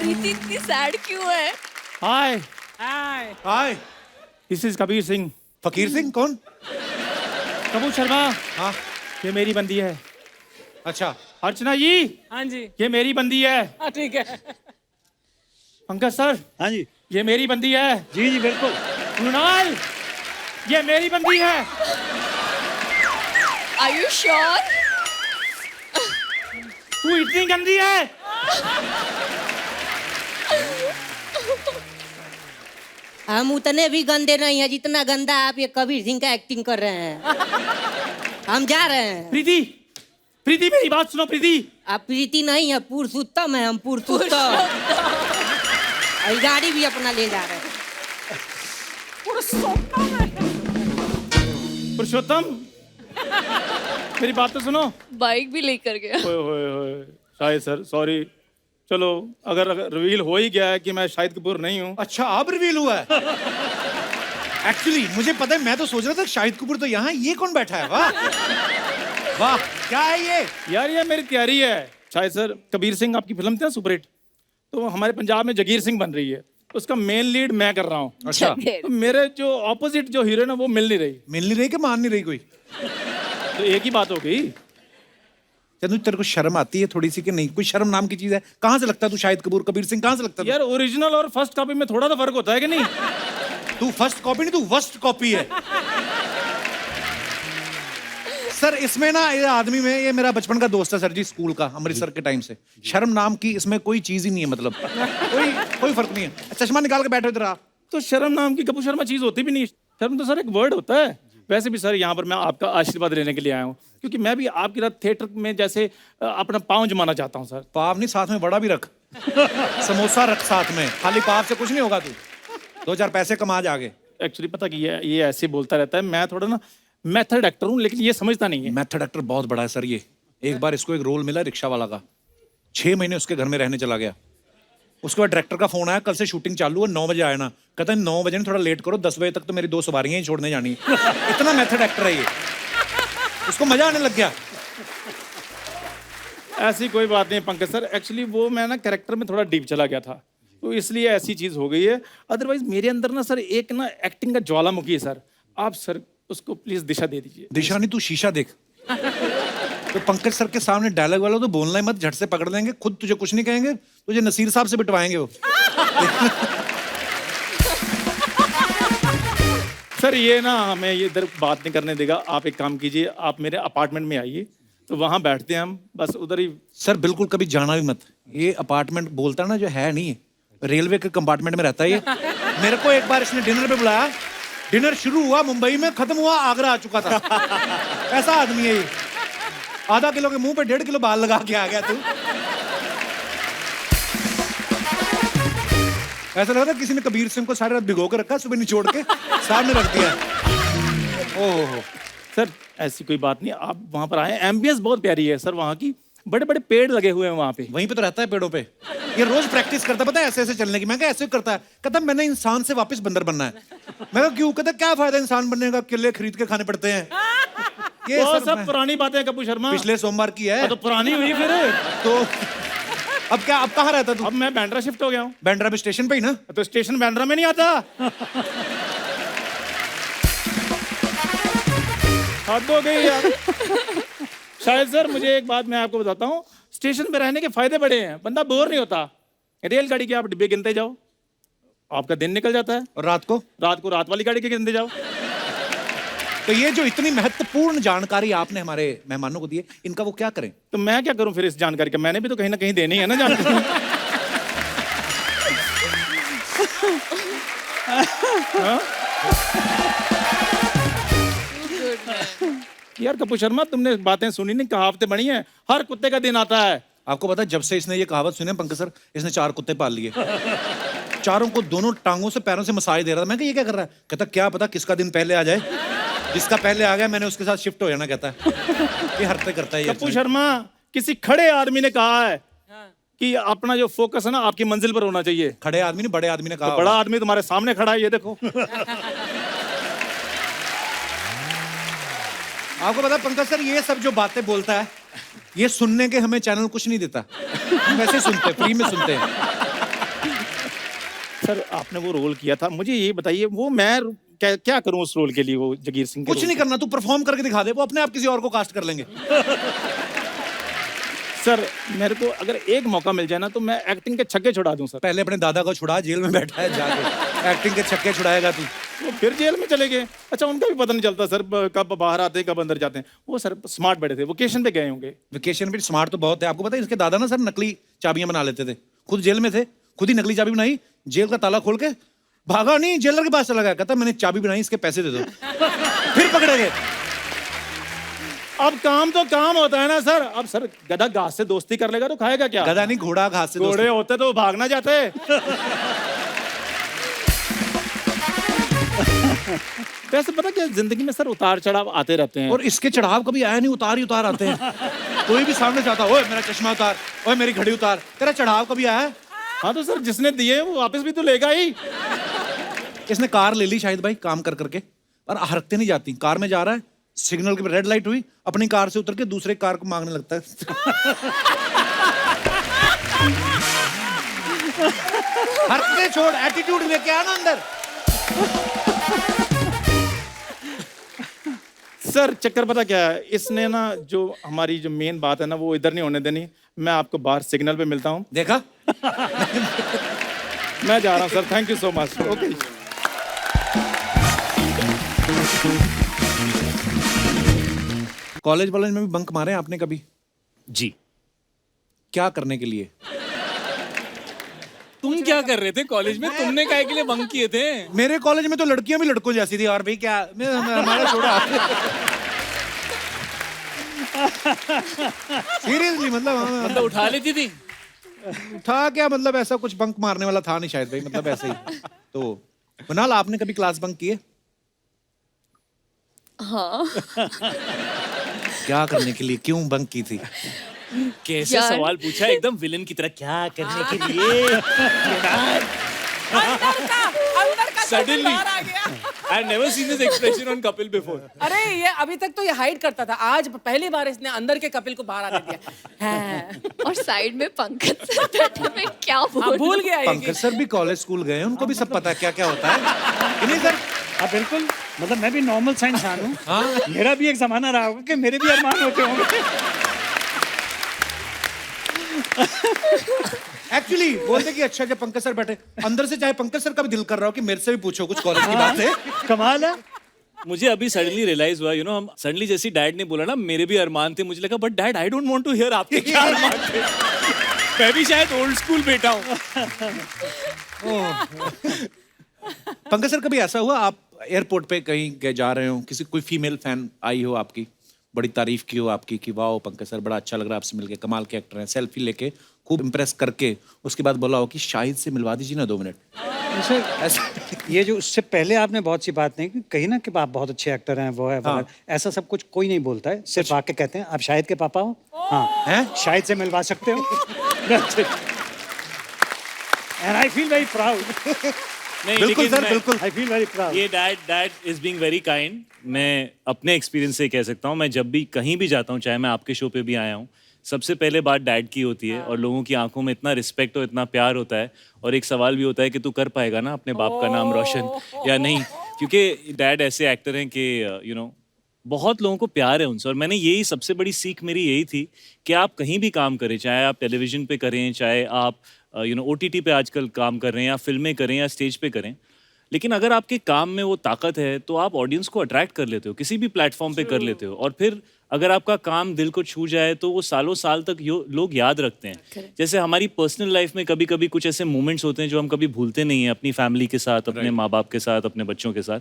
प्रीति इतनी सैड क्यों है? Hi hi hi. This is Kabir Singh. Fakir Singh कौन? कपूर शर्मा, हाँ ये मेरी बंदी है। अच्छा। अर्चना जी, हाँ जी, ये मेरी बंदी है। हाँ ठीक है। पंकज सर, हाँ जी ये मेरी बंदी है। जी जी बिल्कुल। कृणाल, ये मेरी बंदी है। Are you sure? तू इतनी गंदी है। हम उतने भी गंदे नहीं है जितना गंदा आप ये कबीर सिंह का एक्टिंग कर रहे हैं। हम जा रहे हैं। प्रीति, प्रीति मेरी बात सुनो प्रीति। आप प्रीति नहीं है, पुरुषोत्तम है। हम पुरुषोत्तम। और गाड़ी भी अपना ले जा रहे हैं। पुरुषोत्तम, मेरी बात तो सुनो। बाइक भी लेकर गया। ओए होए होए, शाहिद सर सॉरी। चलो अगर रिवील हो ही गया है कि मैं शाहिद कपूर नहीं हूँ। अच्छा अब रिवील हुआ है। एक्चुअली मुझे पता है, मैं तो सोच रहा था शाहिद कपूर तो यहाँ, ये कौन बैठा है? वाह वाह, क्या है ये? यार ये मेरी तैयारी है। शाहिद सर, कबीर सिंह आपकी फिल्म थी ना सुपरहिट, तो हमारे पंजाब में जगीर सिंह बन रही है, उसका मेन लीड मैं कर रहा हूँ। अच्छा, तो मेरे जो ऑपोजिट जो हीरोइन है वो मिल नहीं रही। मिल नहीं रही कि मान नहीं रही कोई? तो एक ही बात हो गई। चंदू तेरे को शर्म आती है थोड़ी सी कि नहीं? कोई शर्म नाम की चीज है? कहाँ से लगता है तू शाहिद कपूर? कबीर सिंह कहाँ से लगता है? यार ओरिजिनल और फर्स्ट कॉपी में थोड़ा तो फर्क होता है कि नहीं? तू फर्स्ट कॉपी नहीं, तू वर्स्ट कॉपी है। सर इसमें ना, ये आदमी में, ये मेरा बचपन का दोस्त है सर जी, स्कूल का, अमृतसर के टाइम से। शर्म नाम की इसमें कोई चीज ही नहीं है, मतलब कोई फर्क नहीं है। चश्मा निकाल के बैठो इधर आप। तो शर्म नाम की कपूर शर्मा चीज होती भी नहीं। शर्म तो सर एक वर्ड होता है। वैसे भी सर यहाँ पर मैं आपका आशीर्वाद लेने के लिए आया हूँ, क्योंकि मैं भी आपकी तरह थिएटर में जैसे अपना पाँव जमाना चाहता हूँ सर। पाव नहीं, साथ में बड़ा भी रख। समोसा रख साथ में, खाली पाव से कुछ नहीं होगा। तू 2-4 पैसे कमा जाके। एक्चुअली पता कि ये ऐसे बोलता रहता है। मैं थोड़ा ना मेथड एक्टर हूँ, लेकिन ये समझता नहीं है। मेथड एक्टर बहुत बड़ा है सर ये। एक बार इसको एक रोल मिला रिक्शा वाला का, 6 महीने उसके घर में रहने चला गया। उसके बाद डायरेक्टर का फोन आया, कल से शूटिंग चालू है, 9 बजे आया ना। कहता है 9 बजे नहीं, थोड़ा लेट करो, 10 बजे तक तो मेरी 2 सवारियां ही छोड़ने जानी है। इतना मेथड एक्टर है ये। उसको मजा आने लग गया। ऐसी कोई बात नहीं पंकज सर। एक्चुअली वो मैं ना कैरेक्टर में थोड़ा डीप चला गया था, तो इसलिए ऐसी चीज हो गई है। अदरवाइज मेरे अंदर ना सर एक ना एक्टिंग का ज्वालामुखी है सर। आप सर उसको प्लीज दिशा दे दीजिए। दिशा नहीं, तू शीशा देख। तो पंकज सर के सामने डायलॉग वाला तो बोलना ही मत, झट से पकड़ लेंगे। खुद तुझे कुछ नहीं कहेंगे, तुझे नसीर साहब से बिटवाएंगे वो। सर ये ना हमें ये इधर बात नहीं करने देगा। आप एक काम कीजिए, आप मेरे अपार्टमेंट में आइए, तो वहां बैठते हैं हम, बस उधर ही। सर बिल्कुल कभी जाना भी मत। ये अपार्टमेंट बोलता है ना, जो है नहीं, रेलवे के कंपार्टमेंट में रहता है ये। मेरे को एक बार इसने डिनर पे बुलाया, डिनर शुरू हुआ मुंबई में, खत्म हुआ आगरा आ चुका था। ऐसा आदमी है ये। आधा किलो के मुंह पे 1.5 किलो बाल लगा के आ गया तू। ऐसा लग रहा था किसी ने कबीर सिंह को सारी रात भिगो के रखा, सुबह निचोड़ के सामने रख दिया। ओहो सर ऐसी कोई बात नहीं, आप वहां पर आए। एम्बियंस बहुत प्यारी है सर वहाँ की, बड़े बड़े पेड़ लगे हुए हैं वहाँ पे। वहीं पे तो रहता है, पेड़ों पे। ये रोज प्रैक्टिस करता, पता है, ऐसे ऐसे चलने की। मैं कहा ऐसे करता है? कहता मैंने इंसान से वापस बंदर बनना है। मैं कहा क्यों? कहता क्या फायदा इंसान बनने का, किले खरीद के खाने पड़ते हैं। ये वो सर सब पुरानी बातें हैं कपूर शर्मा। पिछले सोमवार की है। तो पुरानी हुई फिर। तो अब क्या, अब कहाँ रहता तू? अब मैं बैंड्रा शिफ्ट हो गया हूँ। बैंड्रा में स्टेशन पे ही ना? तो स्टेशन बैंड्रा में नहीं आता। हद हो गई यार। शायद सर मुझे एक बात मैं आपको बताता हूँ, स्टेशन पे रहने के फायदे बड़े हैं। बंदा बोर नहीं होता। रेलगाड़ी के आप डिब्बे गिनते जाओ, आपका दिन निकल जाता है। और रात को रात वाली गाड़ी के गिनते जाओ। तो ये जो इतनी महत्वपूर्ण जानकारी आपने हमारे मेहमानों को दी है, इनका वो क्या करें? तो मैं क्या करूं फिर इस जानकारी का? मैंने भी तो कहीं ना कहीं देनी है ना जानकारी। हाँ? यार कपूर शर्मा, तुमने बातें सुनी नहीं, कहावतें बनी हैं। हर कुत्ते का दिन आता है। आपको पता है, जब से इसने ये कहावत सुनी है पंकज सर, इसने 4 कुत्ते पाल लिए। चारों को दोनों टांगों से पैरों से मसाज दे रहा था। मैं कहा ये क्या कर रहा है? कहता क्या पता किसका दिन पहले आ जाए, जिसका पहले आ गया मैंने उसके साथ शिफ्ट हो जाना। कहता है ये हरकतें करता है ये। कपूर शर्मा, किसी खड़े आदमी ने कहा है कि अपना जो फोकस है ना आपकी मंजिल पर होना चाहिए। खड़े आदमी ने, बड़े आदमी ने कहा। तो बड़ा आदमी तुम्हारे सामने खड़ा है, ये देखो। आपको पता है पंकज सर, ये सब जो बातें बोलता है, ये सुनने के हमें चैनल कुछ नहीं देता। हम वैसे सुनते हैं, फ्री में सुनते हैं। सर आपने वो रोल किया था, मुझे ये बताइए वो मैं क्या करूं उस रोल के लिए, वो जगीर सिंह के कुछ रोल नहीं करना, तू परफॉर्म करके दिखा दे, वो अपने आप किसी और को कास्ट कर लेंगे। सर मेरे को अगर एक मौका मिल जाए ना तो मैं एक्टिंग के छक्के छुड़ा दूं सर। पहले अपने दादा को छुड़ा, जेल में बैठा है जाके एक्टिंग के छक्के छुड़ाएगा तू। वो फिर जेल में चले गए। अच्छा उनका भी पता नहीं चलता सर कब बाहर आते हैं कब अंदर जाते हैं। वो सर स्मार्ट बैठे थे, वोकेशन पे गए होंगे। वेकेशन पे स्मार्ट तो बहुत है। आपको पता है इसके दादा ना सर नकली चाबियां बना लेते थे, खुद जेल में थे, खुद ही नकली चाबी बनाई, जेल का ताला खोल के भागा नहीं, जेलर के पास चला गया, कहता मैंने चाबी बनाई, इसके पैसे दे दो। फिर पकड़े गए। अब काम तो काम होता है ना सर। अब सर गधा घास से दोस्ती कर लेगा तो खाएगा क्या? गधा नहीं, घोड़ा घास से घोड़े होते तो भागना जाते। वैसे पता क्या जिंदगी में सर उतार चढ़ाव आते रहते हैं। और इसके चढ़ाव कभी आया नहीं, उतार ही उतार आते हैं। कोई भी सामने से आता, ओए मेरा चश्मा उतार, ओए मेरी घड़ी उतार, तेरा चढ़ाव कभी आया? हाँ तो सर जिसने दिए वो वापस भी तो लेगा ही। इसने कार ले ली शायद भाई काम कर करके, पर हरकतें नहीं जाती। कार में जा रहा है, सिग्नल की रेड लाइट हुई, अपनी कार से उतर के दूसरे कार को मांगने लगता है। हरकतें छोड़, एटीट्यूड लेके आना अंदर। सर चक्कर पता क्या है, इसने ना जो हमारी जो मेन बात है ना वो इधर नहीं होने देनी। मैं आपको बाहर सिग्नल पे मिलता हूँ। देखा? मैं जा रहा हूँ sir, thank you so much. Okay. College वॉलेज में भी बंक मारे हैं आपने कभी? जी। क्या करने के लिए? तुम क्या कर रहे थे कॉलेज में? तुमने काहे के लिए बंक किए थे? मेरे कॉलेज में तो लड़कियां भी लड़कों जैसी थी। और भाई क्या हमारा छोड़ा। सीरियसली मतलब उठा लेती थी? था क्या, मतलब ऐसा कुछ बंक मारने वाला था नहीं शायद भाई, मतलब ऐसे ही। तो कुणाल आपने कभी क्लास बंक किए? हाँ। क्या करने के लिए, क्यों बंक की थी? कैसे यार। सवाल पूछा एकदम विलन की तरह, क्या करने के लिए? Suddenly, I've never seen this expression on Kapil before. अरे ये अभी तक तो ये हाइड करता था, आज पहली बार इसने अंदर के कपिल को बाहर आने दिया है। और साइड में पंकज सर बैठे, मैं क्या हाँ, भूल गया ये पंकज सर भी कॉलेज स्कूल गए हैं, उनको भी सब पता है क्या क्या होता है। कि नहीं सर? हाँ बिल्कुल, मतलब मैं भी नॉर्मल सा इंसान हूँ। हाँ? मेरा भी एक जमाना रहा होगा कि मेरे भी अरमान होते होंगे। एक्चुअली बोलते कि अच्छा जब पंकज सर बैठे, अंदर से चाहे पंकज सर का भी दिल कर रहा हो कि मेरे से भी पूछो कुछ कॉलेज की बात है। कमाल है। मुझे अभी सडनली रियलाइज हुआ, हम सडनली जैसी डैड ने बोला ना मेरे भी अरमान थे, मुझे लगा but dad I don't want to hear आपके क्या अरमान थे। मैं भी शायद ओल्ड स्कूल बेटा हूँ। पंकज सर कभी ऐसा हुआ आप एयरपोर्ट पे कहीं जा रहे हो, किसी कोई फीमेल फैन आई हो आपकी, बड़ी तारीफ की हो आपकी कि वाह पंकज सर बड़ा अच्छा लग रहा है आपसे मिलके, कमाल के एक्टर हैं, सेल्फी लेके खूब इंप्रेस करके उसके बाद बोला हो कि शाहिद से मिलवा दीजिए ना 2 मिनट? सर ऐसा ये जो उससे पहले आपने बहुत सी बात नहीं कही ना कि आप बहुत अच्छे एक्टर हैं, वो है वो है। ऐसा सब कुछ कोई नहीं बोलता है, सिर्फ आके कहते हैं आप शाहिद के पापा हो, हाँ हैं शाहिद से मिलवा सकते हो। And I feel very proud. नहीं, बिल्कुल लेकिन सर बिल्कुल। I feel very proud. ये dad is being very kind. मैं अपने एक्सपीरियंस से कह सकता हूँ, मैं जब भी कहीं भी जाता हूँ, चाहे मैं आपके शो पे भी आया हूँ, सबसे पहले बात डैड की होती है और लोगों की आंखों में इतना रिस्पेक्ट और इतना प्यार होता है और एक सवाल भी होता है कि तू कर पाएगा ना अपने बाप का नाम रोशन या नहीं, क्योंकि डैड ऐसे एक्टर हैं कि बहुत लोगों को प्यार है उनसे। और मैंने यही सबसे बड़ी सीख मेरी यही थी कि आप कहीं भी काम करें, चाहे आप टेलीविजन पे करें, चाहे आप OTT पे आजकल काम कर रहे हैं या फिल्में करें या स्टेज पे करें, लेकिन अगर आपके काम में वो ताकत है तो आप ऑडियंस को अट्रैक्ट कर लेते हो, किसी भी प्लेटफॉर्म पे कर लेते हो। और फिर अगर आपका काम दिल को छू जाए तो वो सालों साल तक लोग याद रखते हैं। जैसे हमारी पर्सनल लाइफ में कभी कभी कुछ ऐसे मोमेंट्स होते हैं जो हम कभी भूलते नहीं हैं, अपनी फैमिली के साथ, अपने माँ बाप के साथ, अपने बच्चों के साथ।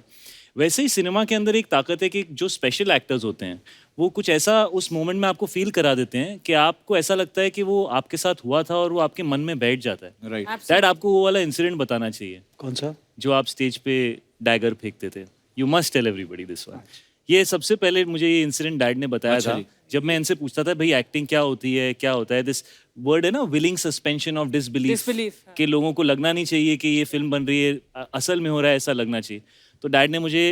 वैसे ही सिनेमा के अंदर एक ताकत है कि जो स्पेशल एक्टर्स होते हैं वो कुछ ऐसा उस मोमेंट में आपको फील करा देते हैं कि आपको ऐसा लगता है कि वो आपके साथ हुआ था और वो आपके मन में बैठ जाता है। राइट। डैड आपको वो वाला इंसिडेंट बताना चाहिए कौन सा? जो आप स्टेज पे डैगर फेंकते थे। You must tell everybody this one. ये सबसे पहले मुझे ये इंसिडेंट डैड ने बताया था जब मैं इनसे पूछता था भाई एक्टिंग क्या होती है, क्या होता है। दिस वर्ड है ना, विलिंग सस्पेंशन ऑफ डिसबिलीफ, कि लोगों को लगना नहीं चाहिए कि ये फिल्म बन रही है, असल में हो रहा है, ऐसा लगना चाहिए। तो डैड ने मुझे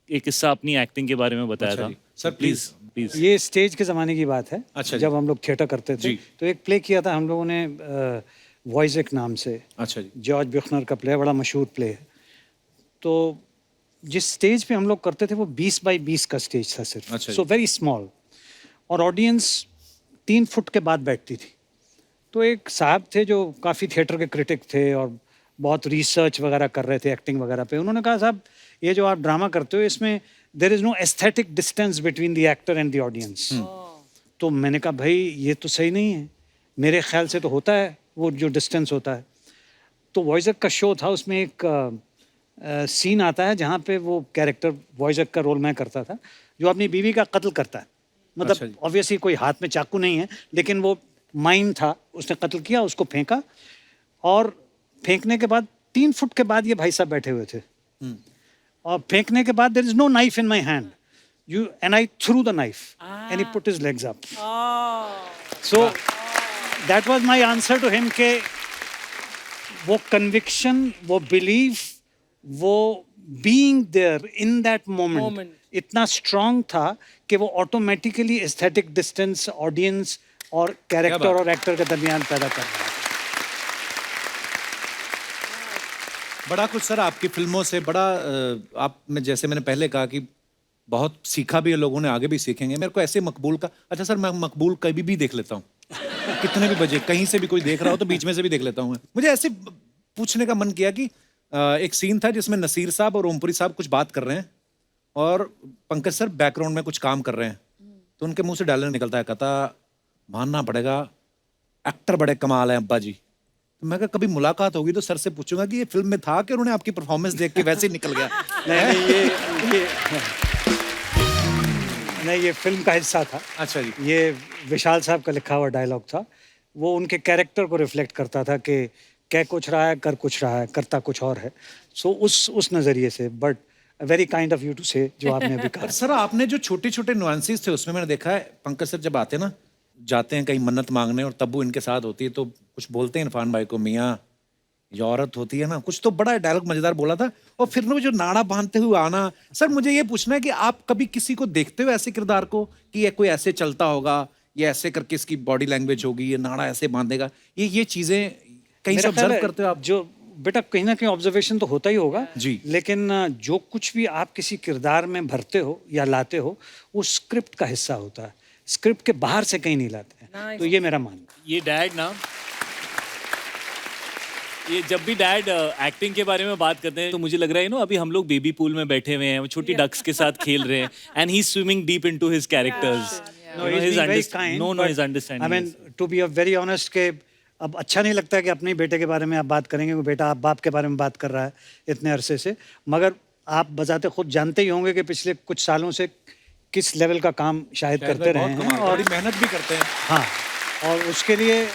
एक किस्सा अपनी एक्टिंग के बारे में बताया था। Sir please please. ये स्टेज के ज़माने की बात है। अच्छा जब हम लोग थिएटर करते थे तो एक प्ले किया था हम लोगों ने वॉइजेक नाम से। अच्छा जी। जॉर्ज ब्यूखनर का प्ले, बड़ा मशहूर प्ले है। तो जिस स्टेज पे हम लोग करते थे वो 20 बाई 20 का स्टेज था सिर्फ, अच्छा जी। सो वेरी स्मॉल, और ऑडियंस 3 फुट के बाद बैठती थी। तो एक साहब थे जो काफ़ी थिएटर के क्रिटिक थे और बहुत रिसर्च वगैरह कर रहे थे एक्टिंग वगैरह पे। उन्होंने कहा, साहब ये जो आप ड्रामा करते हो इसमें there is no aesthetic distance between the actor and the audience. तो मैंने कहा, भाई ये तो सही नहीं है, मेरे ख्याल से तो होता है वो जो डिस्टेंस होता है। तो वॉइजक का शो था, उसमें एक सीन आता है जहाँ पे वो कैरेक्टर, वॉइजक का रोल मैं करता था, जो अपनी बीवी का कत्ल करता है। अच्छा मतलब जी। ऑब्वियसली कोई हाथ में चाकू नहीं है, लेकिन वो माइन था, उसने कत्ल किया, उसको फेंका, और फेंकने के बाद 3 फुट के बाद ये भाई साहब बैठे हुए थे, और फेंकने के बाद there is no knife in my hand, you and I threw the knife and he put his legs up. So that was my answer to him के वो कन्विक्शन, वो बिलीफ, वो being there in that moment इतना strong था कि वो automatically aesthetic distance audience और character और एक्टर के दरमियान पैदा कर रहा है। बड़ा कुछ सर आपकी फिल्मों से बड़ा आप में, जैसे मैंने पहले कहा कि बहुत सीखा भी है, लोगों ने आगे भी सीखेंगे। मेरे को ऐसे मकबूल का, अच्छा सर मैं मकबूल कभी भी देख लेता हूँ, कितने भी बजे कहीं से भी कोई देख रहा हो तो बीच में से भी देख लेता हूँ। मुझे ऐसे पूछने का मन किया कि एक सीन था जिसमें नसीर साहब और ओमपुरी साहब कुछ बात कर रहे हैं और पंकज सर बैकग्राउंड में कुछ काम कर रहे हैं, तो उनके मुंह से डायलॉग निकलता है, कहता मानना पड़ेगा एक्टर बड़े कमाल हैं अब्बा जी। तो मैं कहा कभी मुलाकात होगी तो सर से पूछूंगा कि ये फिल्म में था कि उन्होंने आपकी परफॉर्मेंस देख के वैसे ही निकल गया। नहीं, ये फिल्म का हिस्सा था। अच्छा जी। ये विशाल साहब का लिखा हुआ डायलॉग था, वो उनके कैरेक्टर को रिफ्लेक्ट करता था कि कह कुछ रहा है, कर कुछ रहा है, करता कुछ और है। सो उस नज़रिए से, but very kind of you to say जो आपने अभी कहा। सर आपने जो छोटे छोटे नुआंसेस थे उसमें मैंने देखा है पंकज सर जब आते हैं ना, जाते हैं कहीं मन्नत मांगने और तब्बू इनके साथ होती है तो कुछ बोलते हैं इरफान भाई को, मियाँ ये औरत होती है ना, कुछ तो बड़ा डायलॉग मजेदार बोला था। और फिर वो जो नाड़ा बांधते हुए आना, सर मुझे ये पूछना है कि आप कभी किसी को देखते हो ऐसे किरदार को कि ये कोई ऐसे चलता होगा, ये ऐसे करके इसकी बॉडी लैंग्वेज होगी, ये नाड़ा ऐसे बांधेगा, ये चीजें कहीं से ऑब्जर्व करते हो आप? जो बेटा कहीं ना कहीं ऑब्जर्वेशन तो होता ही होगा जी। लेकिन जो कुछ भी आप किसी किरदार में भरते हो या लाते हो वो स्क्रिप्ट का हिस्सा होता है, स्क्रिप्ट के बाहर से कहीं नहीं लाते हैं। तो ये मेरा मानना है। ये डैड ना, ये जब भी डैड एक्टिंग के बारे में बात करते हैं तो मुझे लग रहा है अभी हम लोग बेबी पूल में बैठे हुए हैं, वो छोटी डक्स के साथ खेल रहे हैं, and he is swimming deep into his characters. No, he's being very kind, No, but his understanding. I mean, to be very honest, के अब अच्छा नहीं लगता है कि अपने ही बेटे के बारे में आप बात करेंगे, वो बेटा आप बाप के बारे में बात कर रहा है इतने अरसे से, मगर आप बजाते खुद जानते ही होंगे कि पिछले कुछ सालों से किस लेवल का काम शायद करते रहे हैं और बड़ी मेहनत भी करते हैं। हाँ, और उसके लिए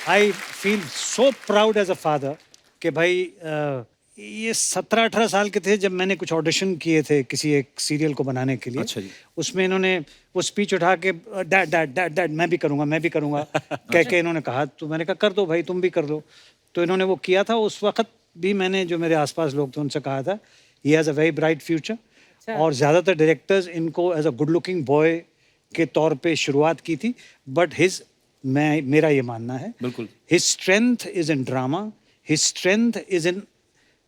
I feel so proud as a father कि भाई ये 17-18 साल के थे जब मैंने कुछ ऑडिशन किए थे किसी एक सीरियल को बनाने के लिए। अच्छा जी। उसमें इन्होंने वो स्पीच उठा के डैड डैड डैड डैड मैं भी करूँगा कह के इन्होंने कहा, तो मैंने कहा कर दो भाई, तुम भी कर दो। तो इन्होंने वो किया था। उस वक्त भी मैंने जो मेरे आसपास लोग थे उनसे कहा था he has a very bright future, और ज़्यादातर डायरेक्टर्स इनको as a good looking boy के तौर पे शुरुआत की थी, बट मेरा ये मानना है बिल्कुल, his strength is in drama, his strength is in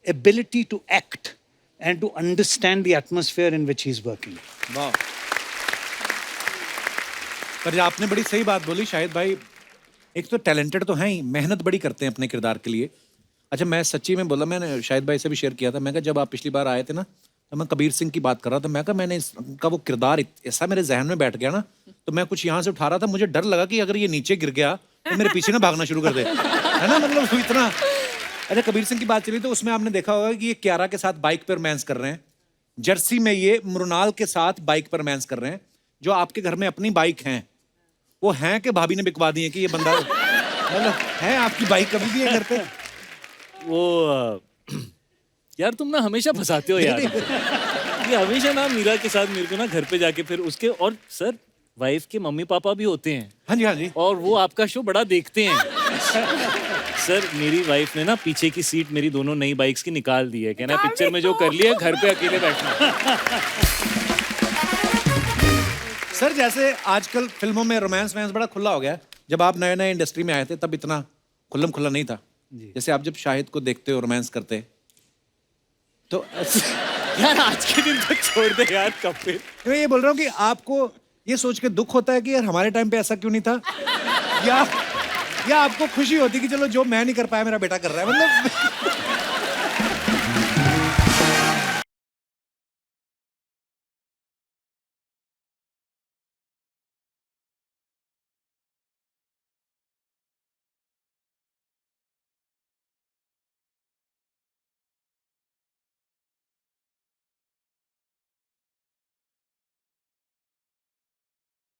ability to act and to understand the atmosphere in which he is working. वाह। पर आपने बड़ी सही बात बोली शाहिद भाई, एक तो टैलेंटेड तो हैं ही, मेहनत बड़ी करते हैं अपने किरदार के लिए। अच्छा मैं सच्ची में बोला, मैंने शाहिद भाई से भी शेयर किया था, मैं कहा जब आप पिछली बार आए थे ना तो मैं कबीर सिंह की बात कर रहा था, मैं कहा मैंने इसका वो किरदार ऐसा मेरे जहन में बैठ गया ना, तो मैं कुछ यहाँ से उठा रहा था, मुझे डर लगा कि अगर ये नीचे गिर गया तो मेरे पीछे ना भागना शुरू कर दे, है ना, मतलब इतना। अच्छा कबीर सिंह की बात चली तो उसमें आपने देखा होगा कि ये कियारा के साथ बाइक पर रोमांस कर रहे हैं, जर्सी में ये मृणाल के साथ बाइक पर रोमांस कर रहे हैं। जो आपके घर में अपनी बाइक हैं वो हैं कि भाभी ने बिकवा दी है कि ये बंदा मतलब है आपकी बाइक कभी भी है घर पे? वो यार तुम ना हमेशा फंसाते हो यार। ये हमेशा ना मीरा के साथ मेरे को ना घर पे जाके फिर उसके, और सर वाइफ के मम्मी पापा भी होते हैं। हाँ जी, हाँ जी। और वो आपका शो बड़ा देखते हैं। सर मेरी वाइफ ने ना पीछे की सीट मेरी दोनों नई बाइक्स की निकाल दी है, कहना पिक्चर में जो कर लिया घर पे अकेले बैठना। सर जैसे आजकल फिल्मों में रोमांस बड़ा खुला हो गया, जब आप नए नए इंडस्ट्री में आए थे तब इतना खुल्लम खुल्ला नहीं था। जैसे आप जब शाहिद को देखते हो रोमांस करते तो यार आज के दिन तो छोड़ दे यार कपिल। मैं ये बोल रहा हूँ कि आपको ये सोच के दुख होता है कि यार हमारे टाइम पे ऐसा क्यों नहीं था, या आपको खुशी होती कि चलो जो मैं नहीं कर पाया मेरा बेटा कर रहा है, मतलब